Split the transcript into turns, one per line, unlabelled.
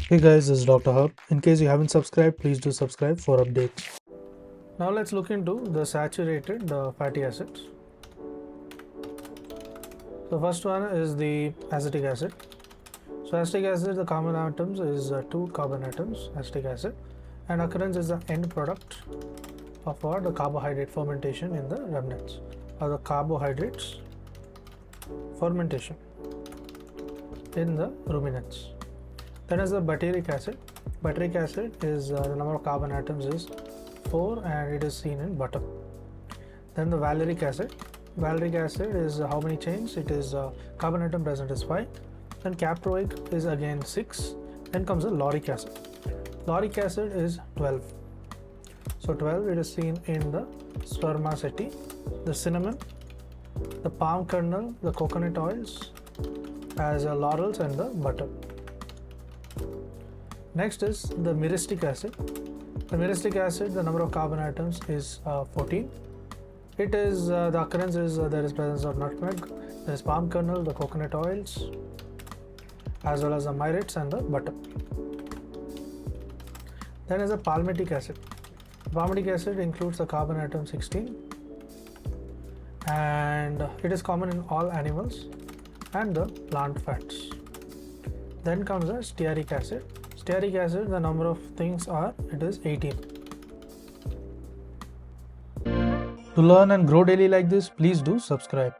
Hey guys, this is Dr. Hub. In case you haven't subscribed, please do subscribe for updates. Now let's look into the saturated fatty acids. The first one is the acetic acid. So acetic acid, the common atoms is 2 carbon atoms, acetic acid, and occurrence is the end product of what? The carbohydrate fermentation in the remnants, or the carbohydrates fermentation in the ruminants. Then is the butyric acid. Butyric acid is the number of carbon atoms is 4 and it is seen in butter. Then the valeric acid. Valeric acid is how many chains? It is carbon atom present is 5. Then caproic is again 6. Then comes the lauric acid. Lauric acid is 12. So 12 it is seen in the spermaceti, the cinnamon, the palm kernel, the coconut oils, as laurels and the butter. Next is the myristic acid. The myristic acid, the number of carbon atoms is 14. It is the occurrence is there is presence of nutmeg, there is palm kernel, the coconut oils, as well as the myrids and the butter. Then is the palmitic acid. Palmitic acid includes the carbon atom 16, and it is common in all animals and the plant fats. Then comes the stearic acid. Stearic acid, the number of things are, it is 18. To learn and grow daily like this, please do subscribe.